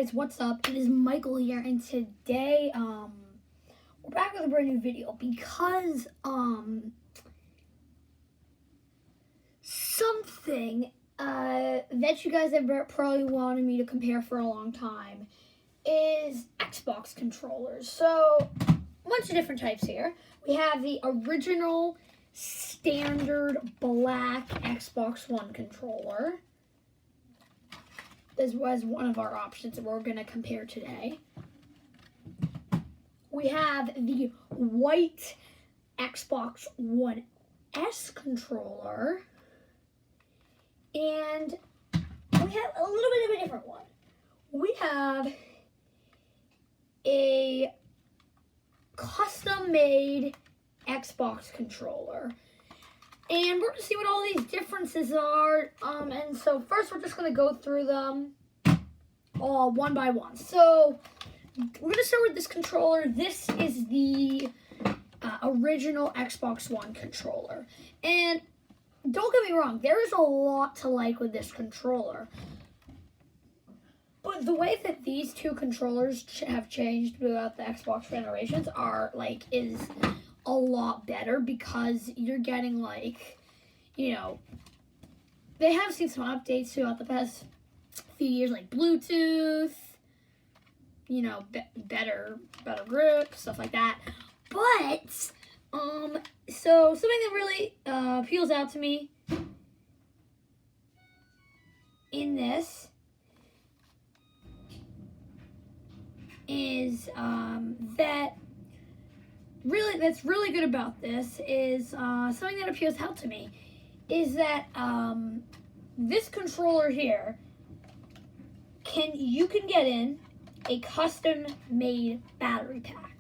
guys, what's up? It is Michael here, and today, we're back with a brand new video because, something, that you guys have probably wanted me to compare for a long time is Xbox controllers. So, a bunch of different types here. We have the original standard black Xbox One controller. This was one of our options that we're going to compare today. We have the white Xbox One S controller. And we have a little bit of a different one. We have a custom-made Xbox controller. And we're going to see what all these differences are. And so first we're just going to go through them all one by one. So we're going to start with this controller. This is the original Xbox One controller. And don't get me wrong, there is a lot to like with this controller. But the way that these two controllers have changed throughout the Xbox generations is a lot better because you're getting they have seen some updates throughout the past few years, like Bluetooth, better grip, stuff like that. But so something that really appeals out to me in this is that's really good about this is something that appeals out to me is that this controller here you can get in a custom made battery pack.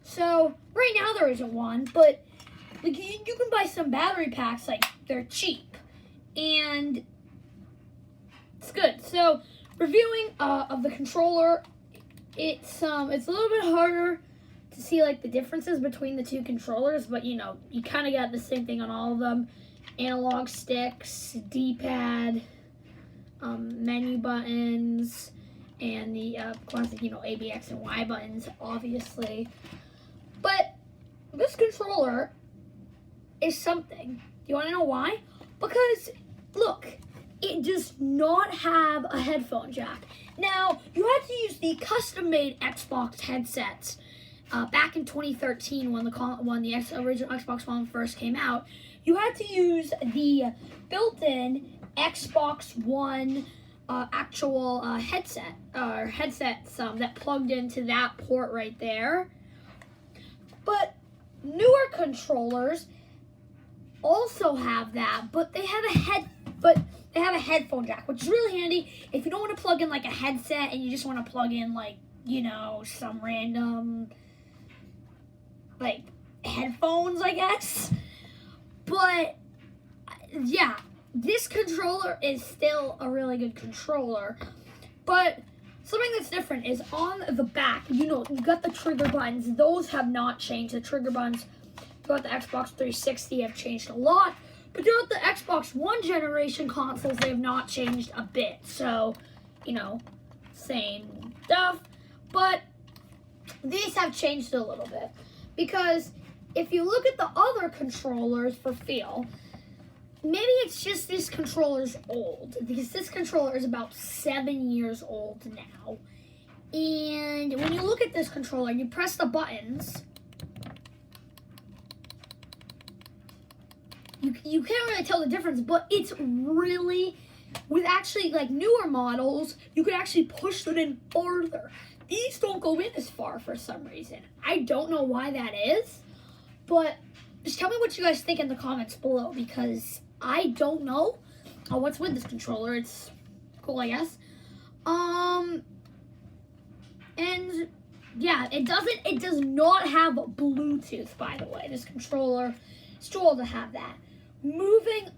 So right now there isn't one, but you can buy some battery packs, they're cheap and it's good. So reviewing of the controller, it's a little bit harder to see the differences between the two controllers, but you kind of got the same thing on all of them. Analog sticks, D-pad, menu buttons, and the classic, A, B, X, and Y buttons, obviously. But this controller is something. You want to know why? Because, look, it does not have a headphone jack. Now, you had to use the custom-made Xbox headsets back in 2013 when the original Xbox One first came out. You had to use the built-in Xbox One actual headsets that plugged into that port right there. But newer controllers also have that, but they have a headphone jack, which is really handy if you don't want to plug in a headset and you just want to plug in some random headphones, I guess. But yeah, this controller is still a really good controller. But something that's different is on the back, you got the trigger buttons. Those have not changed. The trigger buttons throughout the Xbox 360 have changed a lot. But throughout the Xbox One generation consoles, they have not changed a bit. So, same stuff. But these have changed a little bit. Because if you look at the other controllers for feel, maybe it's just this controller's old. Because this controller is about 7 years old now. And when you look at this controller, you press the buttons. You can't really tell the difference, but it's really, with actually newer models, you could actually push them in farther. These don't go in as far for some reason. I don't know why that is, but just tell me what you guys think in the comments below, because I don't know what's with this controller. It's cool, I guess. And yeah, it does not have Bluetooth, by the way. This controller is too old to have that. Moving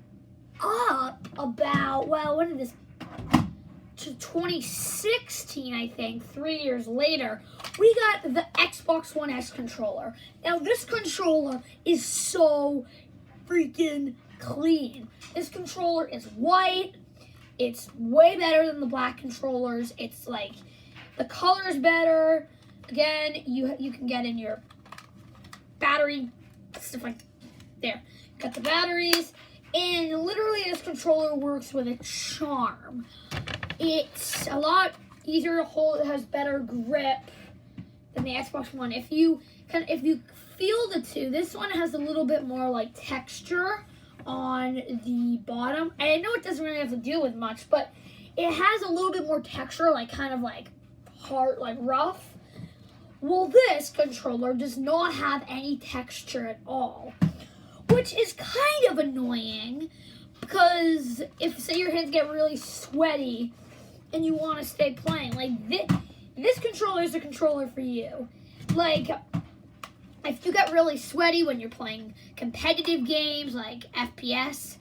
up about, when did this, to 2016, I think, 3 years later, we got the Xbox One S controller. Now, this controller is so freaking clean. This controller is white. It's way better than the black controllers. It's The color is better. Again, you can get in your battery stuff like there. Got the batteries, and literally this controller works with a charm. It's a lot easier to hold. It has better grip than the Xbox One. If you feel the two, this one has a little bit more like texture on the bottom. And I know it doesn't really have to do with much, but it has a little bit more texture, like kind of like hard, like rough. Well, this controller does not have any texture at all, which is kind of annoying because if, say, your hands get really sweaty and you want to stay playing, like this controller is a controller for you. Like, if you get really sweaty when you're playing competitive games like FPS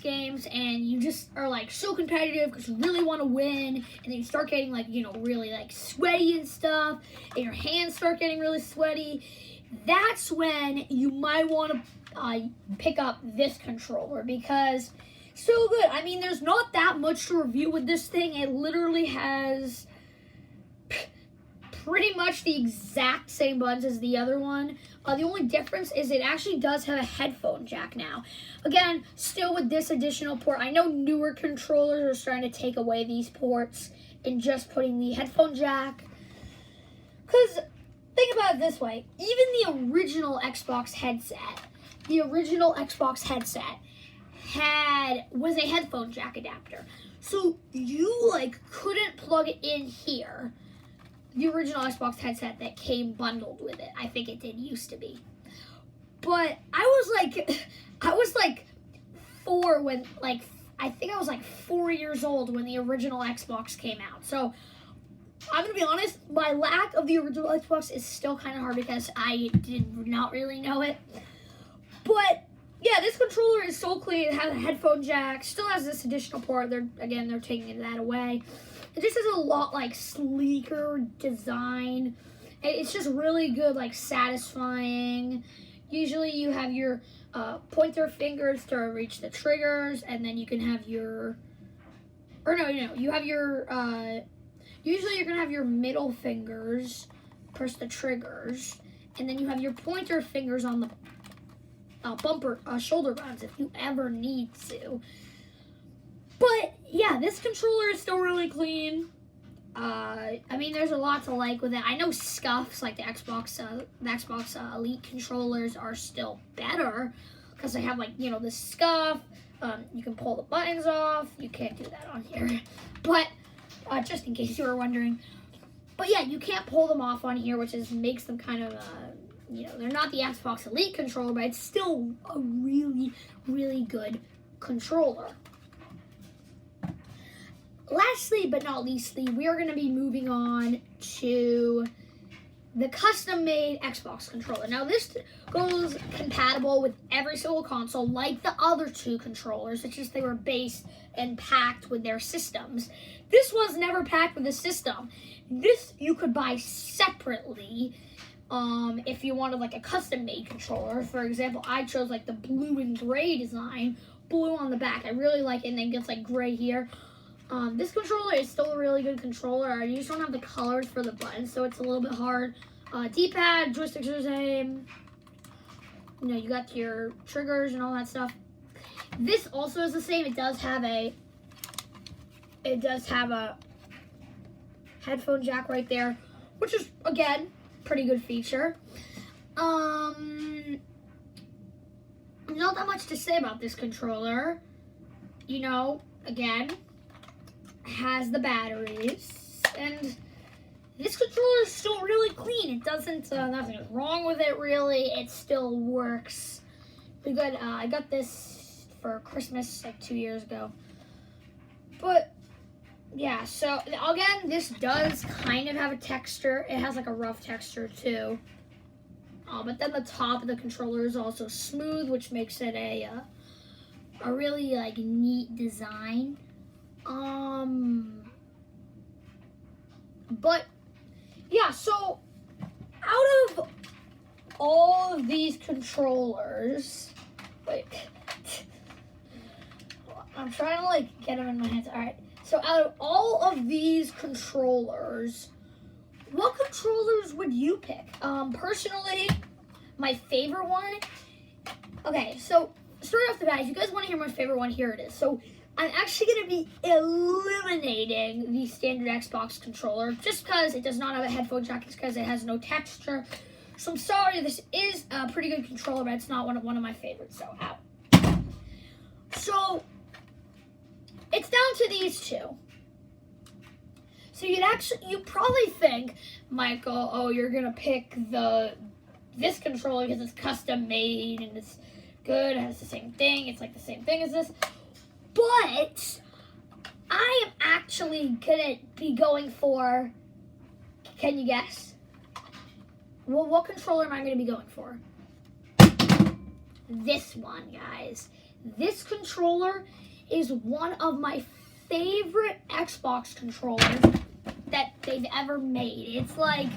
games, and you just are like so competitive because you really want to win, and then you start getting like, you know, really like sweaty and stuff, and your hands start getting really sweaty, that's when you might want to pick up this controller because it's so good. I mean, there's not that much to review with this thing. It literally has pretty much the exact same buttons as the other one. The only difference is it actually does have a headphone jack now. Again, still with this additional port. I know newer controllers are starting to take away these ports and just putting the headphone jack. Because think about it this way. Even the original Xbox headset was a headphone jack adapter. So you like couldn't plug it in here. The original Xbox headset that came bundled with it. I think it did used to be. But I was like 4 when, like, I think I was like 4 years old when the original Xbox came out. So I'm going to be honest, my lack of the original Xbox is still kind of hard because I did not really know it. But yeah, this controller is so clean. It has a headphone jack, still has this additional port. They're taking that away. It just has a lot like sleeker design. It's just really good, like satisfying. Usually you have your pointer fingers to reach the triggers, and then you can have your, you have your, usually you're gonna have your middle fingers press the triggers, and then you have your pointer fingers on the shoulder buttons if you ever need to. But yeah, this controller is still really clean. I mean, there's a lot to like with it. I know scuffs like the Xbox Elite controllers are still better because they have like, you know, the scuff. You can pull the buttons off. You can't do that on here, but just in case you were wondering. But yeah, you can't pull them off on here, which makes them kind of they're not the Xbox Elite controller, but it's still a really, really good controller. Lastly, but not leastly, we are going to be moving on to the custom-made Xbox controller. Now, this goes compatible with every single console, like the other two controllers. It's just they were based and packed with their systems. This was never packed with a system. This you could buy separately if you wanted like a custom-made controller. For example, I chose like the blue and gray design, blue on the back. I really like it, and then gets like gray here. This controller is still a really good controller. You just don't have the colors for the buttons, so it's a little bit hard. D-pad, joysticks are the same. You know, you got your triggers and all that stuff. This also is the same. It does have a headphone jack right there, which is, again, pretty good feature. Not that much to say about this controller. You know, again, has the batteries, and this controller is still really clean. It doesn't, nothing is wrong with it really. It still works pretty good. I got this for Christmas like 2 years ago. But yeah, so again, this does kind of have a texture. It has like a rough texture too. But then the top of the controller is also smooth, which makes it a really like neat design. But yeah, so out of all of these controllers, wait, I'm trying to like get them in my hands. All right, So out of all of these controllers, what controllers would you pick? Personally, my favorite one. Okay, so straight off the bat, if you guys want to hear my favorite one, here it is. So I'm actually going to be eliminating the standard Xbox controller just because it does not have a headphone jack, because it has no texture. So I'm sorry, this is a pretty good controller, but it's not one of my favorites, so out. So it's down to these two. So you'd probably think, Michael, oh, you're gonna pick this controller because it's custom made and it's good, it has the same thing, it's like the same thing as this. But I am actually gonna be going for, can you guess? Well, what controller am I gonna be going for? This one, guys. This controller is one of my favorite Xbox controllers that they've ever made. It's like,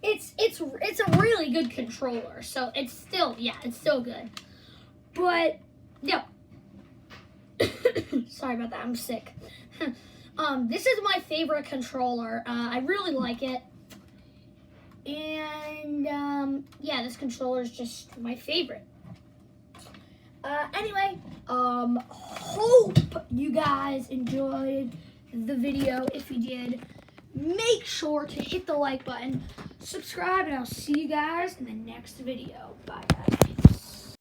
it's a really good controller. So it's still good. But no. Sorry about that. I'm sick. This is my favorite controller. I really like it. And yeah, this controller is just my favorite. Anyway, hope you guys enjoyed the video. If you did, make sure to hit the like button, subscribe, and I'll see you guys in the next video. Bye, guys.